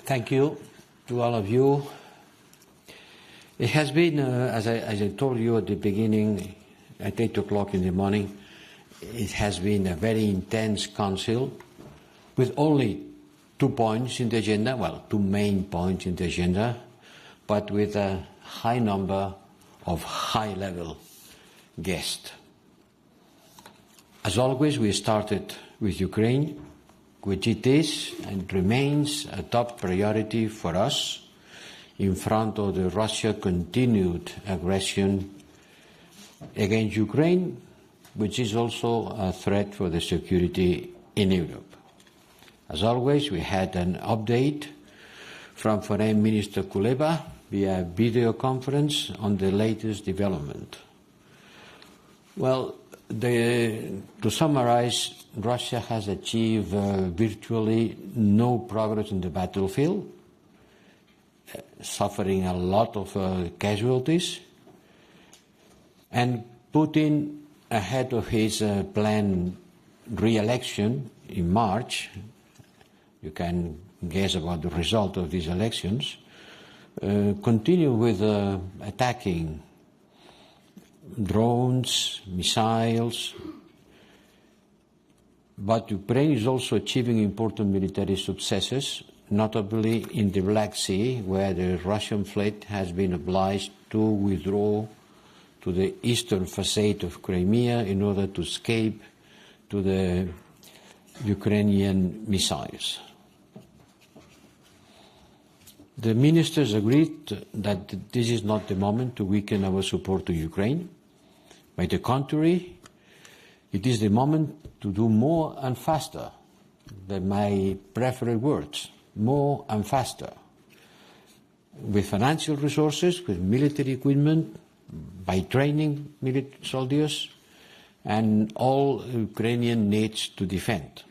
Thank you to all of you. It has been, as I told you at the beginning, at 8 o'clock in the morning, it has been a very intense council with only 2 points in the agenda, well, 2 main points in the agenda, but with a high number of high-level guests. As always, we started with Ukraine, which it is and remains a top priority for us in front of the Russia's continued aggression against Ukraine, which is also a threat for the security in Europe. As always, we had an update from Foreign Minister Kuleba via video conference on the latest development. Well, to summarize, Russia has achieved virtually no progress in the battlefield, suffering a lot of casualties, and Putin, ahead of his planned re-election in March, you can guess about the result of these elections, continue with attacking drones, missiles, but Ukraine is also achieving important military successes, notably in the Black Sea, where the Russian fleet has been obliged to withdraw to the eastern facade of Crimea in order to escape to the Ukrainian missiles. The ministers agreed that this is not the moment to weaken our support to Ukraine. By the contrary, it is the moment to do more and faster. They're my preferred words, more and faster. With financial resources, with military equipment, by training military soldiers, and all Ukrainian needs to defend.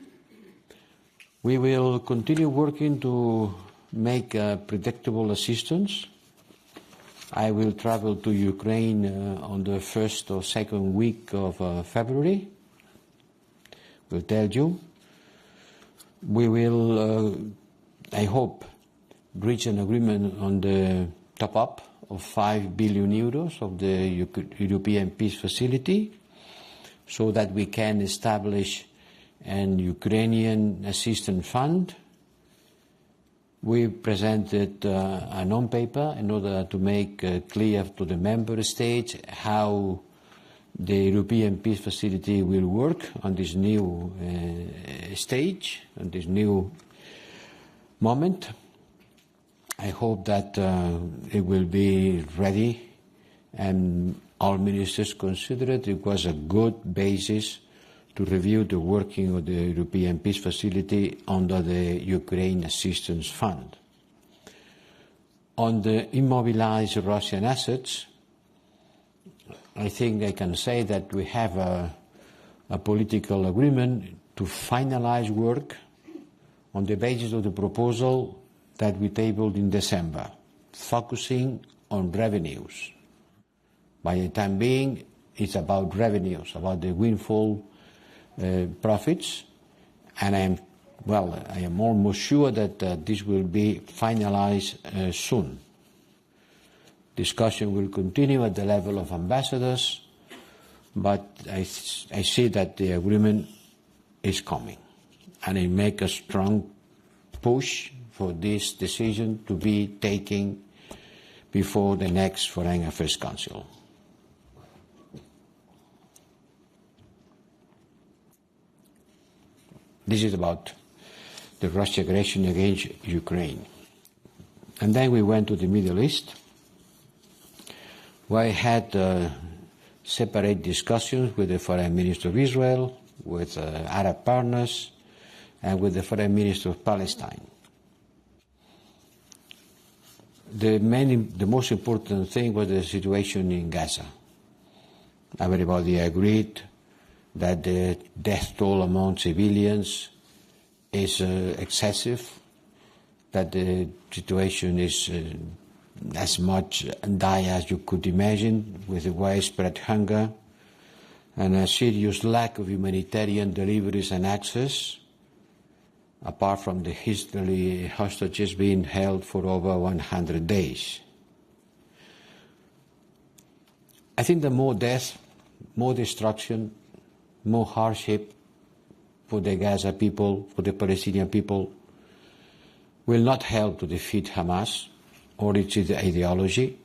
We will continue working to make predictable assistance. I will travel to Ukraine on the 1st or 2nd week of February. We'll tell you. We will, I hope, reach an agreement on the top-up of 5 billion euros of the European Peace Facility so that we can establish an Ukrainian assistance fund. We presented a non-paper in order to make clear to the member states how the European Peace Facility will work on this new stage, on this new moment. I hope that it will be ready, and all ministers considered it was a good basis to review the working of the European Peace Facility under the Ukraine Assistance Fund. On the immobilized Russian assets, I think I can say that we have a political agreement to finalize work on the basis of the proposal that we tabled in December, focusing on revenues. By the time being, it's about revenues, about the windfall profits, and I am almost sure that this will be finalized soon. Discussion will continue at the level of ambassadors, but I see that the agreement is coming, and it makes a strong push for this decision to be taken before the next Foreign Affairs Council. This is about the Russian aggression against Ukraine. And then we went to the Middle East, where I had separate discussions with the Foreign Minister of Israel, with Arab partners, and with the Foreign Minister of Palestine. The most important thing was the situation in Gaza. Everybody agreed that the death toll among civilians is excessive, that the situation is as much dire as you could imagine, with a widespread hunger and a serious lack of humanitarian deliveries and access. apart from the Israeli hostages being held for over 100 days. I think that more death, more destruction, more hardship for the Gaza people, for the Palestinian people, will not help to defeat Hamas or its ideology.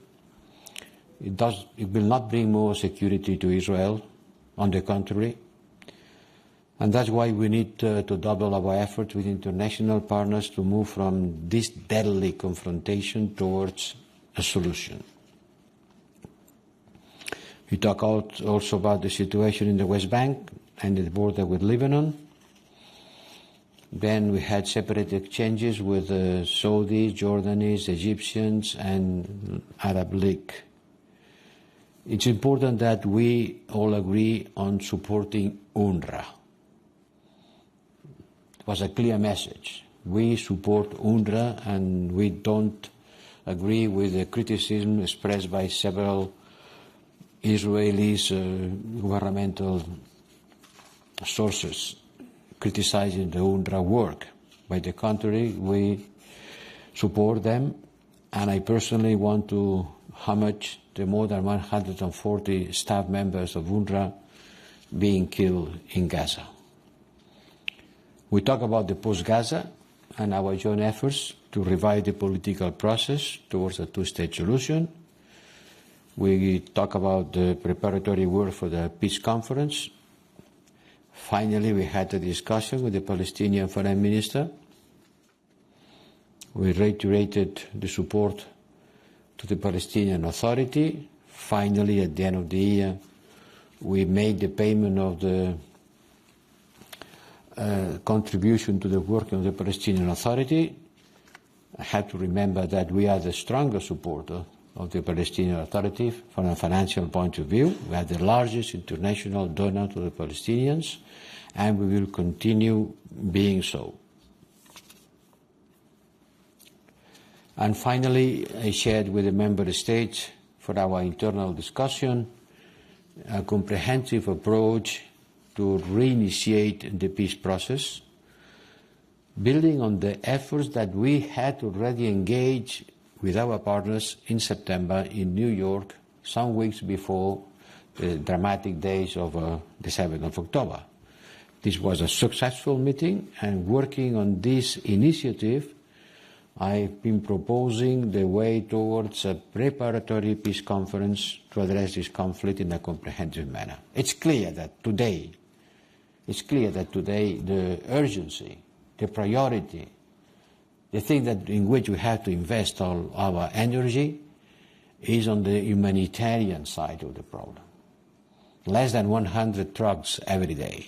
It will not bring more security to Israel, on the contrary. And that's why we need to double our efforts with international partners to move from this deadly confrontation towards a solution. We talk also about the situation in the West Bank and the border with Lebanon. Then we had separate exchanges with the Saudis, Jordanis, Egyptians, and Arab League. It's important that we all agree on supporting UNRWA. It was a clear message. We support UNRWA, and we don't agree with the criticism expressed by several Israelis, governmental sources criticizing the UNRWA work. By the contrary, we support them, and I personally want to homage the more than 140 staff members of UNRWA being killed in Gaza. We talk about the post-Gaza and our joint efforts to revive the political process towards a two-state solution. We talk about the preparatory work for the peace conference. Finally, we had a discussion with the Palestinian Foreign Minister. We reiterated the support to the Palestinian Authority. Finally, at the end of the year, we made the payment of the contribution to the work of the Palestinian Authority. I have to remember that we are the strongest supporter of the Palestinian Authority from a financial point of view. We are the largest international donor to the Palestinians, and we will continue being so. And finally, I shared with the member states for our internal discussion a comprehensive approach to reinitiate the peace process, building on the efforts that we had already engaged with our partners in September in New York, some weeks before the dramatic days of the 7th of October. This was a successful meeting, and working on this initiative, I've been proposing the way towards a preparatory peace conference to address this conflict in a comprehensive manner. It's clear that today the urgency, the priority, the thing in which we have to invest all our energy is on the humanitarian side of the problem. Less than 100 trucks every day.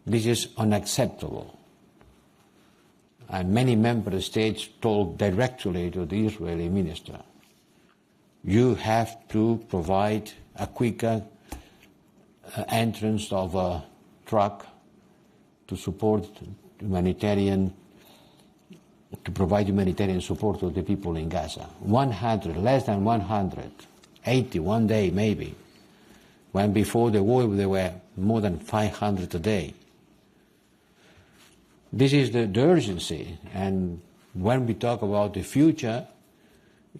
This is unacceptable. And many member states told directly to the Israeli minister, you have to provide a quicker entrance of a truck to support humanitarian, to provide humanitarian support to the people in Gaza. 100, less than 100, 80 one day maybe, when before the war there were more than 500 a day. This is the urgency, and when we talk about the future,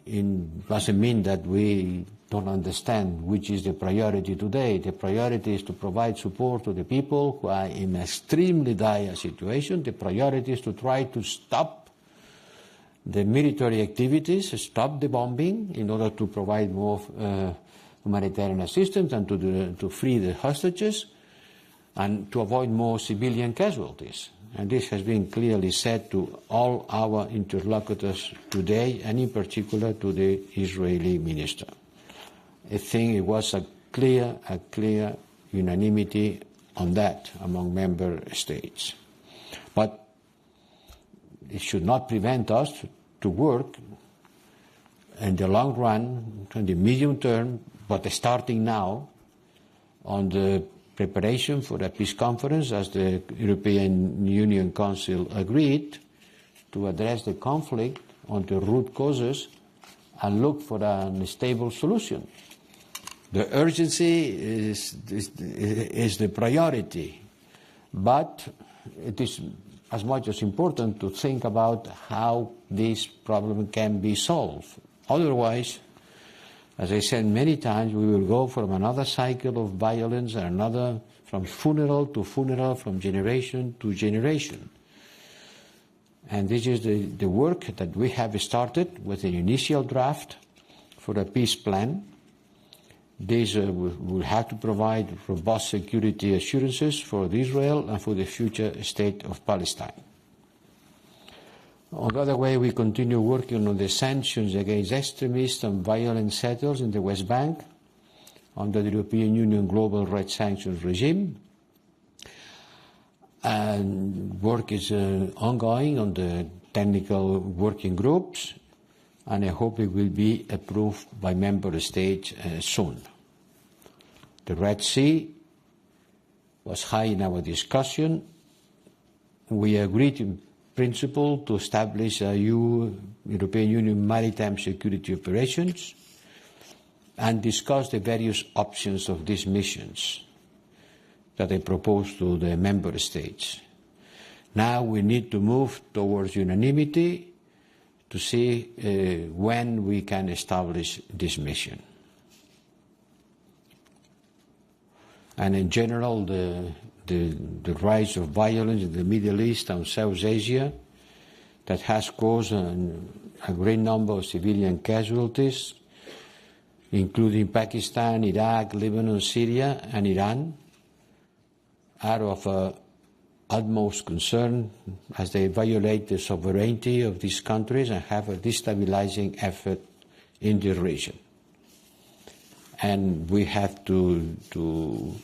it doesn't mean that we don't understand which is the priority today. The priority is to provide support to the people who are in an extremely dire situation. The priority is to try to stop the military activities, stop the bombing in order to provide more humanitarian assistance and to free the hostages and to avoid more civilian casualties. And this has been clearly said to all our interlocutors today, and in particular to the Israeli minister. I think it was a clear unanimity on that among member states. But it should not prevent us to work in the long run, in the medium term, but starting now on the preparation for a peace conference, as the European Union Council agreed, to address the conflict on the root causes and look for a stable solution. The urgency is the priority, but it is as much as important to think about how this problem can be solved. Otherwise, as I said many times, we will go from another cycle of violence and another, from funeral to funeral, from generation to generation. And this is the work that we have started with an initial draft for a peace plan. This will have to provide robust security assurances for Israel and for the future state of Palestine. On the other way, we continue working on the sanctions against extremists and violent settlers in the West Bank under the European Union Global Red Sanctions regime. And work is ongoing on the technical working groups, and I hope it will be approved by member states soon. The Red Sea was high in our discussion. We agreed in principle to establish a European Union maritime security operations and discuss the various options of these missions that I proposed to the member states. Now we need to move towards unanimity to see when we can establish this mission. And in general, the rise of violence in the Middle East and South Asia that has caused a great number of civilian casualties, including Pakistan, Iraq, Lebanon, Syria, and Iran, are of utmost concern as they violate the sovereignty of these countries and have a destabilizing effect in the region. And we have to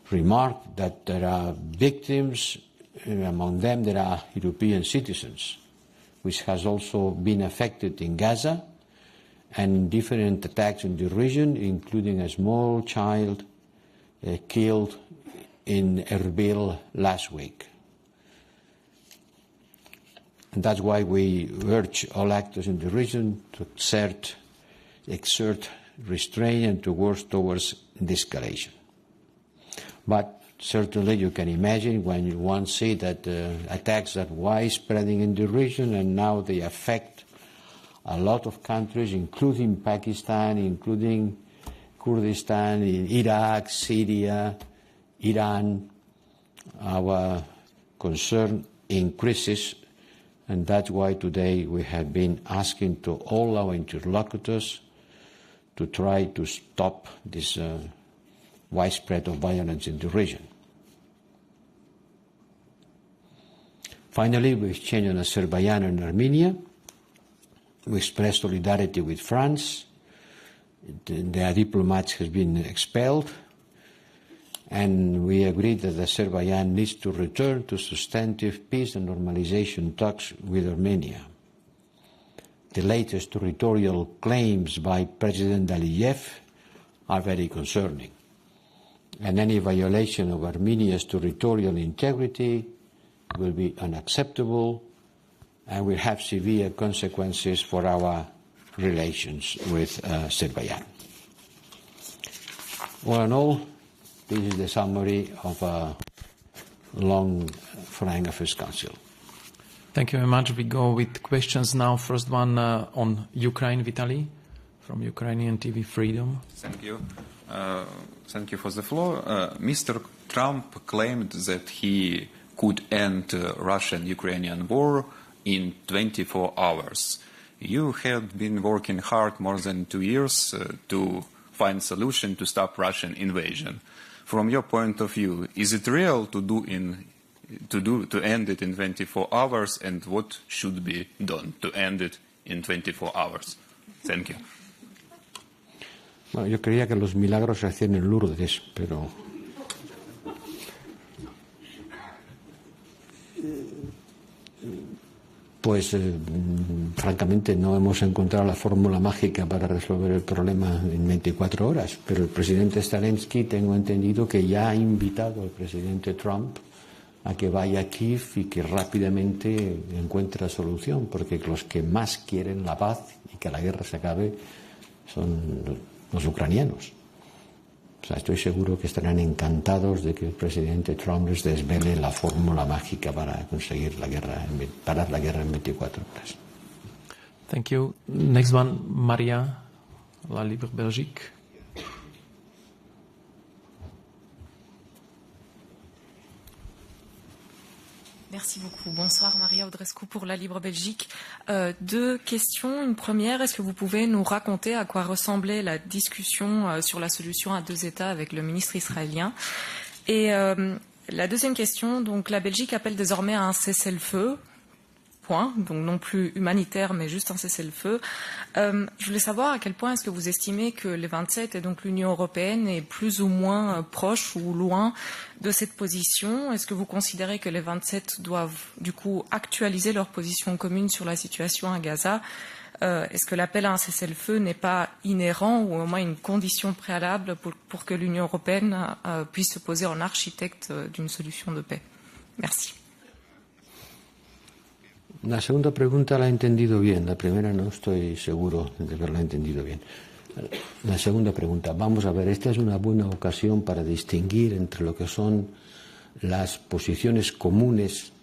remark that there are victims, among them there are European citizens, which has also been affected in Gaza and different attacks in the region, including a small child killed in Erbil last week. And that's why we urge all actors in the region to exert restraint and to work towards de-escalation. But certainly you can imagine when one sees that attacks are widespreading in the region and now they affect a lot of countries, including Pakistan, including Kurdistan, Iraq, Syria, Iran, our concern increases, and that's why today we have been asking to all our interlocutors to try to stop this widespread of violence in the region. Finally, we exchanged on Azerbaijan and Armenia. We expressed solidarity with France. Their diplomats have been expelled. And we agreed that Azerbaijan needs to return to substantive peace and normalization talks with Armenia. The latest territorial claims by President Aliyev are very concerning. And any violation of Armenia's territorial integrity will be unacceptable and will have severe consequences for our relations with Azerbaijan. All in all, this is the summary of a long Foreign Affairs Council. Thank you very much. We go with questions now. First one on Ukraine, Vitaly, from Ukrainian TV Freedom. Thank you. Thank you for the floor. Mr. Trump claimed that he could end Russian-Ukrainian war in 24 hours. You have been working hard more than 2 years to find a solution to stop Russian invasion. From your point of view, is it real to end it in 24 hours, and what should be done to end it in 24 hours? Thank you. Bueno, yo creía que los milagros se hacían en Lourdes, pero pues francamente no hemos encontrado la fórmula mágica para resolver el problema en 24 horas, pero el presidente Zelensky, tengo entendido que ya ha invitado al presidente Trump a que vaya a Kiev y que rápidamente encuentre la solución, porque los que más quieren la paz y que la guerra se acabe son los ucranianos. O sea, estoy seguro que estarán encantados de que el presidente Trump les desvele la fórmula mágica para conseguir parar la guerra en 24 horas. Thank you. Next one, Maria, La Libre Belgique. Merci beaucoup. Bonsoir, Maria Audrescu pour La Libre Belgique. Deux questions. Une première, est-ce que vous pouvez nous raconter à quoi ressemblait la discussion sur la solution à deux États avec le ministre israélien? Et la deuxième question, donc la Belgique appelle désormais à un cessez-le-feu. Point, donc non plus humanitaire, mais juste un cessez-le-feu. Je voulais savoir à quel point est-ce que vous estimez que les 27 et donc l'Union européenne est plus ou moins proche ou loin de cette position. Est-ce que vous considérez que les 27 doivent du coup actualiser leur position commune sur la situation à Gaza? Est-ce que l'appel à un cessez-le-feu n'est pas inhérent ou au moins une condition préalable pour que l'Union européenne puisse se poser en architecte d'une solution de paix? Merci. La segunda pregunta la he entendido bien, la primera no estoy seguro de haberla entendido bien. La segunda pregunta, vamos a ver, esta es una buena ocasión para distinguir entre lo que son las posiciones comunes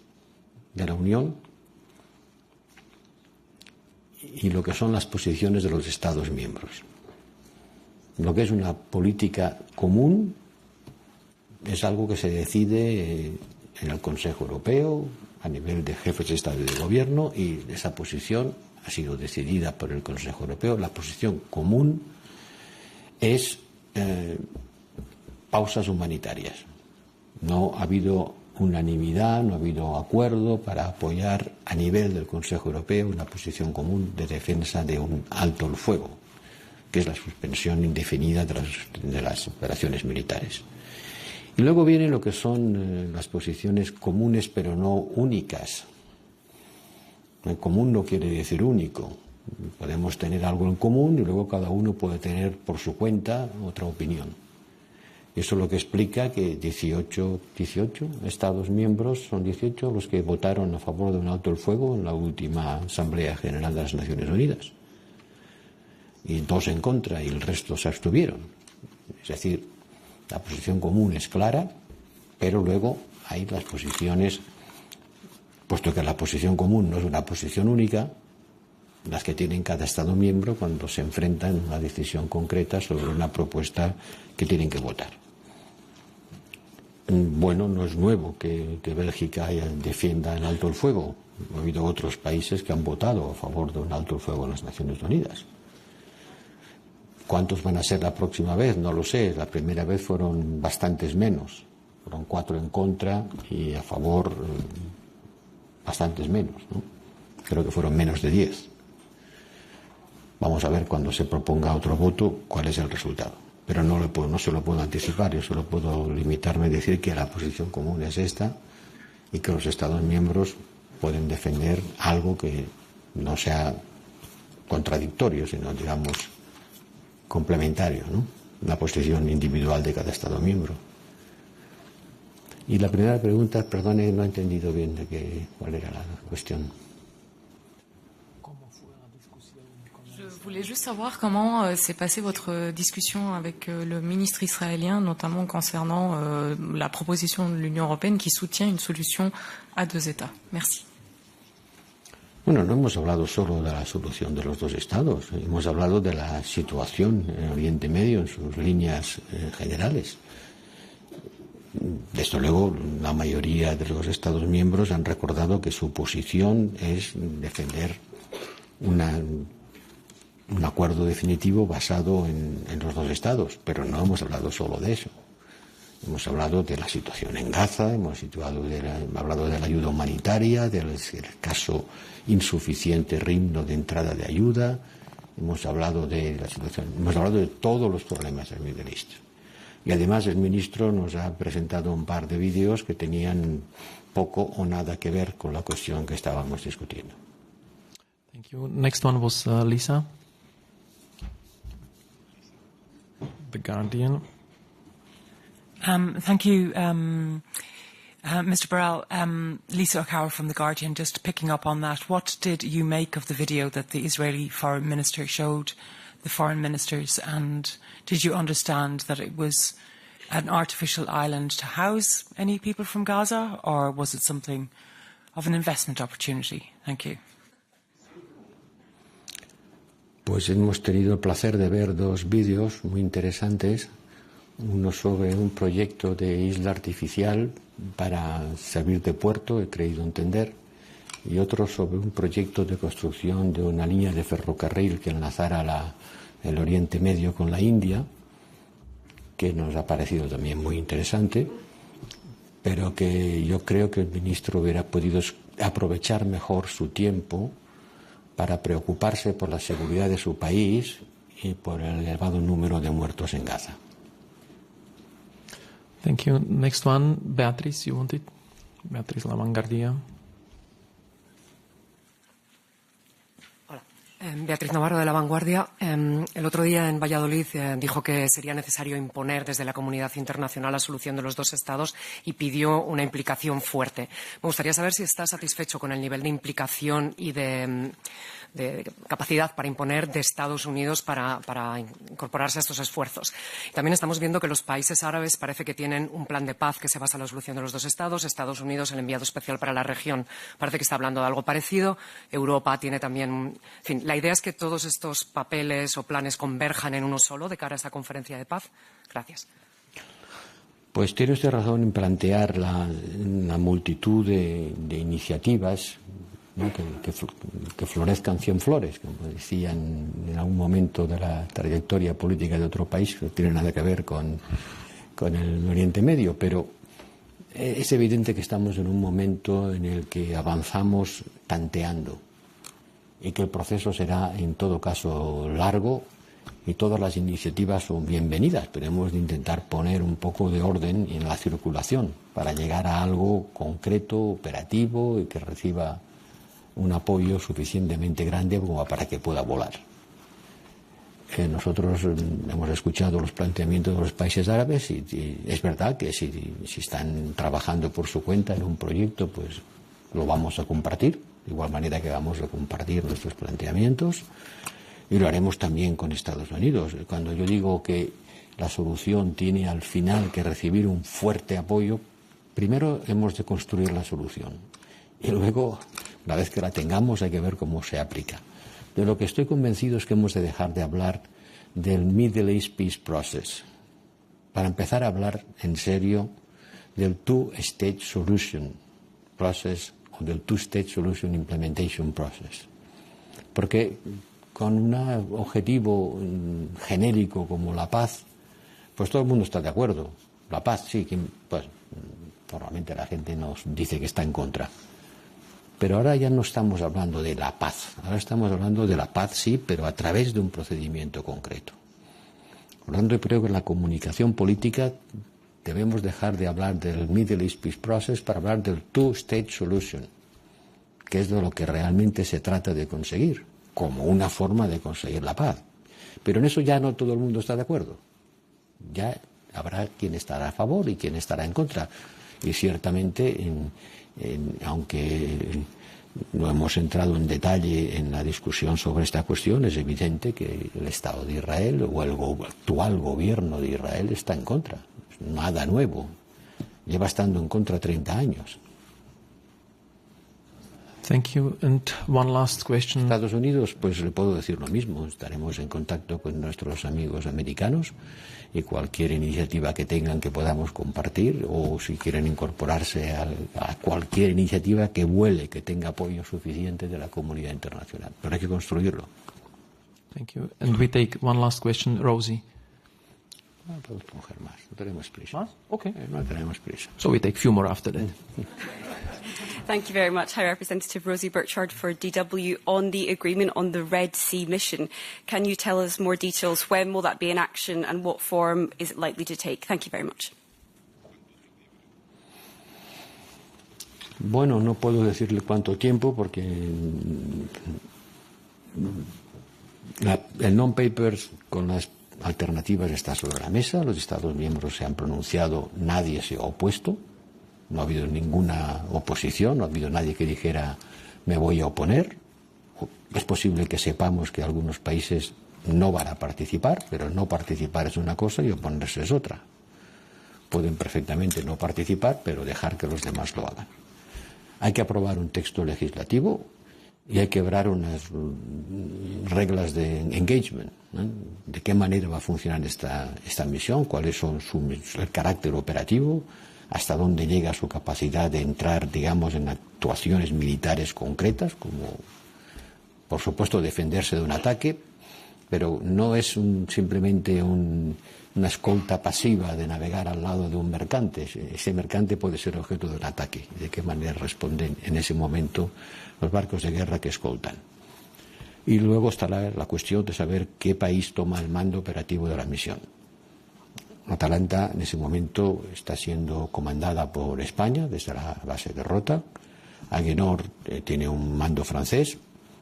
de la Unión y lo que son las posiciones de los Estados miembros. Lo que es una política común es algo que se decide en el Consejo Europeo, a nivel de jefes de Estado y de Gobierno, y esa posición ha sido decidida por el Consejo Europeo. La posición común es pausas humanitarias. No ha habido unanimidad, no ha habido acuerdo para apoyar a nivel del Consejo Europeo una posición común de defensa de un alto el fuego, que es la suspensión indefinida de las operaciones militares. Y luego viene lo que son las posiciones comunes, pero no únicas. Común no quiere decir único. Podemos tener algo en común y luego cada uno puede tener por su cuenta otra opinión. Eso es lo que explica que 18 Estados miembros, son 18 los que votaron a favor de un alto el fuego en la última Asamblea General de las Naciones Unidas. Y 2 en contra y el resto se abstuvieron. Es decir, la posición común es clara, pero luego hay las posiciones, puesto que la posición común no es una posición única, las que tienen cada Estado miembro cuando se enfrentan a una decisión concreta sobre una propuesta que tienen que votar. Bueno, no es nuevo que Bélgica defienda el alto el fuego. Ha habido otros países que han votado a favor de un alto el fuego en las Naciones Unidas. ¿Cuántos van a ser la próxima vez? No lo sé. La primera vez fueron bastantes menos. Fueron 4 en contra y a favor bastantes menos, ¿no? Creo que fueron menos de 10. Vamos a ver cuando se proponga otro voto cuál es el resultado. Pero no se lo puedo anticipar. Yo solo puedo limitarme a decir que la posición común es esta y que los Estados miembros pueden defender algo que no sea contradictorio, sino, digamos, complementario, ¿no? La posición individual de cada Estado miembro. Y la primera pregunta, perdone, no he entendido bien cuál era la cuestión. Je voulais juste savoir comment s'est passée votre discussion avec le ministre israélien, notamment concernant la proposition de l'Union européenne qui soutient une solution à 2 États. Merci. Bueno, no hemos hablado solo de la solución de los 2 estados, hemos hablado de la situación en Oriente Medio en sus líneas generales. Desde luego, la mayoría de los Estados miembros han recordado que su posición es defender un acuerdo definitivo basado en los 2 estados, pero no hemos hablado solo de eso. Hemos hablado de la situación en Gaza, hemos hablado de la ayuda humanitaria, del escaso insuficiente ritmo de entrada de ayuda, hemos hablado de la situación, hemos hablado de todos los problemas del Middle East. Y además el ministro nos ha presentado un par de vídeos que tenían poco o nada que ver con la cuestión que estábamos discutiendo. Thank you. Next one was Lisa, The Guardian. Thank you, Mr. Borrell. Lisa O'Carroll from The Guardian, just picking up on that. What did you make of the video that the Israeli Foreign Minister showed the foreign ministers, and did you understand that it was an artificial island to house any people from Gaza, or was it something of an investment opportunity? Thank you. Pues hemos tenido el placer de ver dos vídeos muy interesantes, uno sobre un proyecto de isla artificial para servir de puerto, he creído entender, y otro sobre un proyecto de construcción de una línea de ferrocarril que enlazara el Oriente Medio con la India, que nos ha parecido también muy interesante, pero que yo creo que el ministro hubiera podido aprovechar mejor su tiempo para preocuparse por la seguridad de su país y por el elevado número de muertos en Gaza. Thank you. Next one, Beatriz, you wanted? Beatriz La Vanguardia. Beatriz Navarro, de La Vanguardia. El otro día en Valladolid dijo que sería necesario imponer desde la comunidad internacional la solución de los dos estados y pidió una implicación fuerte. Me gustaría saber si está satisfecho con el nivel de implicación y de capacidad para imponer de Estados Unidos para incorporarse a estos esfuerzos. También estamos viendo que los países árabes parece que tienen un plan de paz que se basa en la solución de los dos estados. Estados Unidos, el enviado especial para la región, parece que está hablando de algo parecido. Europa tiene también... En fin, la idea es que todos estos papeles o planes converjan en uno solo de cara a esta conferencia de paz. Gracias. Pues tiene usted razón en plantear la multitud de iniciativas, ¿no? que florezcan 100 flores, como decían en algún momento de la trayectoria política de otro país, que no tiene nada que ver con el Oriente Medio, pero es evidente que estamos en un momento en el que avanzamos tanteando y que el proceso será en todo caso largo y todas las iniciativas son bienvenidas, pero hemos de intentar poner un poco de orden en la circulación para llegar a algo concreto, operativo y que reciba un apoyo suficientemente grande como para que pueda volar. Nosotros hemos escuchado los planteamientos de los países árabes y es verdad que si están trabajando por su cuenta en un proyecto, pues lo vamos a compartir, de igual manera que vamos a compartir nuestros planteamientos, y lo haremos también con Estados Unidos. Cuando yo digo que la solución tiene al final que recibir un fuerte apoyo, primero hemos de construir la solución y luego, una vez que la tengamos, hay que ver cómo se aplica. De lo que estoy convencido es que hemos de dejar de hablar del Middle East Peace Process para empezar a hablar en serio del Two-State Solution Process o del Two-State Solution Implementation Process. Porque con un objetivo genérico como la paz, pues todo el mundo está de acuerdo. La paz, sí, pues normalmente la gente nos dice que está en contra. Pero ahora ya no estamos hablando de la paz, ahora estamos hablando de la paz, sí, pero a través de un procedimiento concreto. Por lo tanto, creo que en la comunicación política debemos dejar de hablar del Middle East Peace Process para hablar del Two-State Solution, que es de lo que realmente se trata de conseguir, como una forma de conseguir la paz. Pero en eso ya no todo el mundo está de acuerdo. Ya habrá quien estará a favor y quien estará en contra. Y ciertamente, aunque no hemos entrado en detalle en la discusión sobre esta cuestión, es evidente que el Estado de Israel o el actual gobierno de Israel está en contra. Nada nuevo. Lleva estando en contra 30 años. Thank you. And one last question. Estados Unidos, pues le puedo decir lo mismo. Estaremos en contacto con nuestros amigos americanos y cualquier iniciativa que tengan que podamos compartir, o si quieren incorporarse a cualquier iniciativa que vuele, que tenga apoyo suficiente de la comunidad internacional. Pero hay que construirlo. Thank you. And we take one last question, Rosie. No podemos coger más, no tenemos prisa. ¿Más? Okay. No tenemos prisa. So we take few more after that. Thank you very much. High Representative Rosie Burchard for DW. On the agreement on the Red Sea mission, can you tell us more details? When will that be in action and what form is it likely to take? Thank you very much. Bueno, no puedo decirle cuánto tiempo porque el non-papers con las alternativas está sobre la mesa. Los Estados miembros se han pronunciado, nadie se ha opuesto. No ha habido ninguna oposición, no ha habido nadie que dijera me voy a oponer. Es posible que sepamos que algunos países no van a participar, pero no participar es una cosa y oponerse es otra. Pueden perfectamente no participar, pero dejar que los demás lo hagan. Hay que aprobar un texto legislativo y hay que quebrar unas reglas de engagement, ¿no? De qué manera va a funcionar esta misión, cuáles son el carácter operativo, hasta dónde llega su capacidad de entrar, digamos, en actuaciones militares concretas, como, por supuesto, defenderse de un ataque, pero no es simplemente una escolta pasiva de navegar al lado de un mercante. Ese mercante puede ser objeto de un ataque. ¿De qué manera responden en ese momento los barcos de guerra que escoltan? Y luego está la cuestión de saber qué país toma el mando operativo de la misión. Atalanta en ese momento está siendo comandada por España desde la base de Rota. Agenor tiene un mando francés.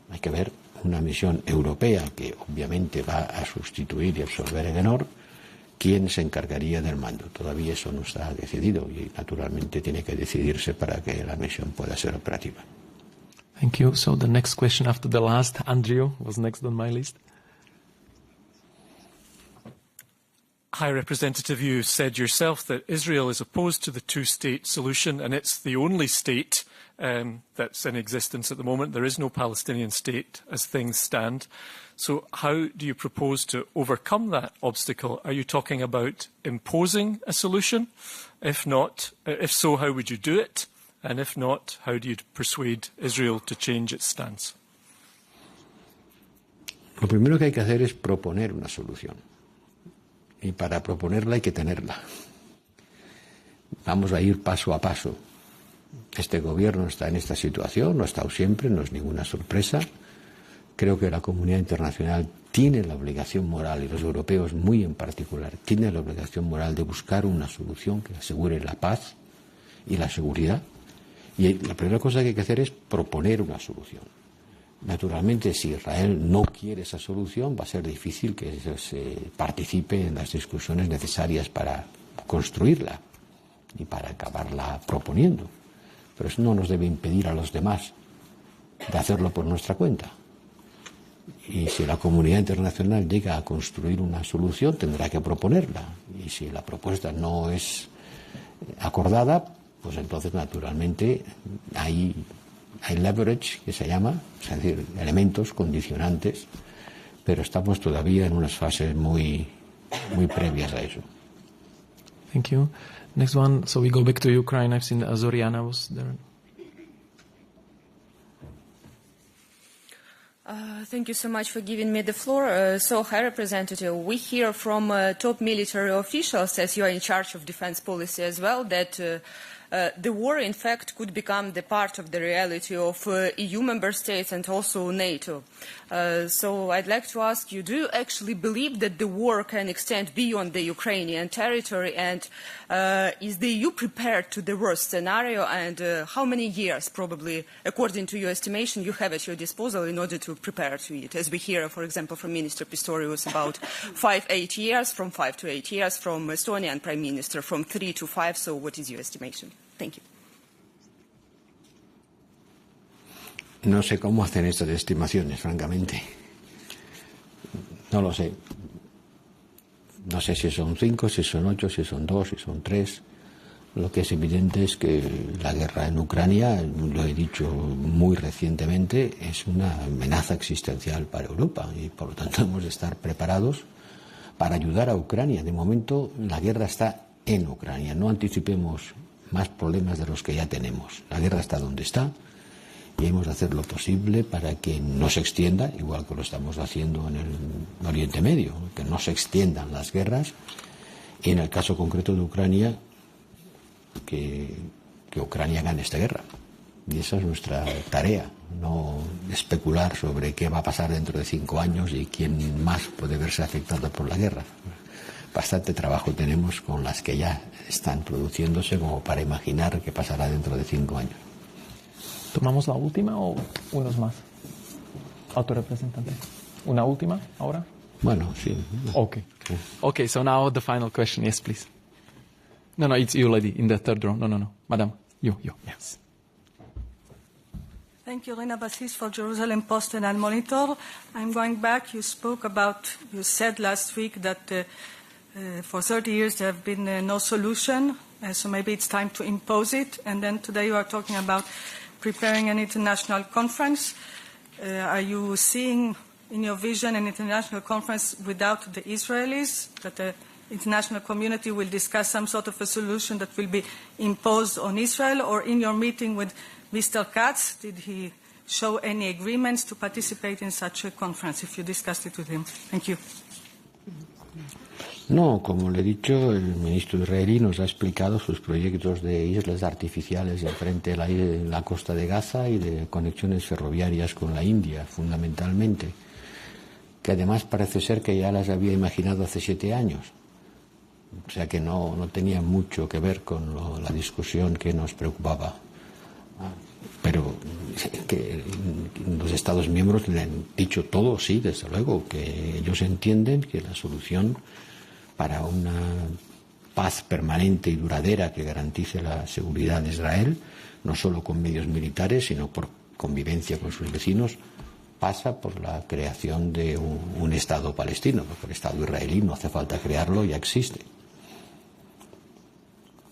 Hay que ver una misión europea que obviamente va a sustituir y absorber Agenor. ¿Quién se encargaría del mando? Todavía eso no está decidido y naturalmente tiene que decidirse para que la misión pueda ser operativa. Thank you. So the next question after the last, Andrew was next on my list. High Representative, you said yourself that Israel is opposed to the two-state solution, and it's the only state that's in existence at the moment. There is no Palestinian state as things stand. So how do you propose to overcome that obstacle? Are you talking about imposing a solution? If not, if so, how would you do it? And if not, how do you persuade Israel to change its stance? Lo primero que hay que hacer es proponer una solución. Y para proponerla hay que tenerla. Vamos a ir paso a paso. Este gobierno está en esta situación, lo ha estado siempre, no es ninguna sorpresa. Creo que la comunidad internacional tiene la obligación moral, y los europeos muy en particular, tienen la obligación moral de buscar una solución que asegure la paz y la seguridad. Y la primera cosa que hay que hacer es proponer una solución. Naturalmente, si Israel no quiere esa solución, va a ser difícil que se participe en las discusiones necesarias para construirla y para acabarla proponiendo. Pero eso no nos debe impedir a los demás de hacerlo por nuestra cuenta. Y si la comunidad internacional llega a construir una solución, tendrá que proponerla. Y si la propuesta no es acordada, pues entonces naturalmente hay leverage, que se llama, es decir, elementos condicionantes, pero estamos todavía en unas fases muy previas a eso. Thank you. Next one, so we go back to Ukraine. I've seen Zoriana was there. Thank you so much for giving me the floor. So, High Representative, we hear from top military officials, as you are in charge of defense policy as well, that the war, in fact, could become the part of the reality of EU member states and also NATO. So I'd like to ask you, do you actually believe that the war can extend beyond the Ukrainian territory, and is the EU prepared to the worst scenario, and how many years, probably, according to your estimation, you have at your disposal in order to prepare to it? As we hear, for example, from Minister Pistorius about 8 years, from 5 to 8 years, from Estonian Prime Minister from 3 to 5, so what is your estimation? Thank you. No sé cómo hacen estas estimaciones, francamente. No lo sé. No sé si son 5, si son 8, si son 2, si son 3. Lo que es evidente es que la guerra en Ucrania, lo he dicho muy recientemente, es una amenaza existencial para Europa y por lo tanto hemos de estar preparados para ayudar a Ucrania. De momento la guerra está en Ucrania. No anticipemos más problemas de los que ya tenemos. La guerra está donde está y hemos de hacer lo posible para que no se extienda, igual que lo estamos haciendo en el Oriente Medio, que no se extiendan las guerras, y en el caso concreto de Ucrania, que Ucrania gane esta guerra. Y esa es nuestra tarea, no especular sobre qué va a pasar dentro de 5 años y quién más puede verse afectado por la guerra. Bastante trabajo tenemos con las que ya están produciéndose como para imaginar qué pasará dentro de 5 años. ¿Tomamos la última o unos más? Autorrepresentante. ¿Una última ahora? Bueno, sí. Okay. Okay, so now the final question. Yes, please. No, it's you, lady, in the third row. No. Madam, you, yes. Thank you, Rina Bassis, for Jerusalem Post and Monitor. I'm going back. You said last week that for 30 years there have been no solution, so maybe it's time to impose it. And then today you are talking about preparing an international conference. Are you seeing in your vision an international conference without the Israelis, that the international community will discuss some sort of a solution that will be imposed on Israel? Or in your meeting with Mr. Katz, did he show any agreements to participate in such a conference, if you discussed it with him? Thank you. No, como le he dicho, el ministro israelí nos ha explicado sus proyectos de islas artificiales enfrente de la costa de Gaza y de conexiones ferroviarias con la India, fundamentalmente, que además parece ser que ya las había imaginado hace 7 años. O sea que no tenía mucho que ver con la discusión que nos preocupaba. Pero que los Estados miembros le han dicho todo, sí, desde luego, que ellos entienden que la solución para una paz permanente y duradera que garantice la seguridad de Israel, no solo con medios militares, sino por convivencia con sus vecinos, pasa por la creación de un Estado palestino, porque el Estado israelí no hace falta crearlo, ya existe.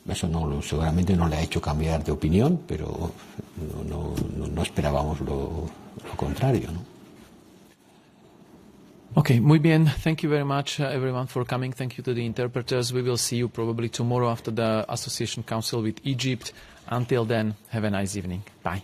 Eso seguramente no le ha hecho cambiar de opinión, pero no esperábamos lo contrario, ¿no? Okay, muy bien. Thank you very much, everyone, for coming. Thank you to the interpreters. We will see you probably tomorrow after the Association Council with Egypt. Until then, have a nice evening. Bye.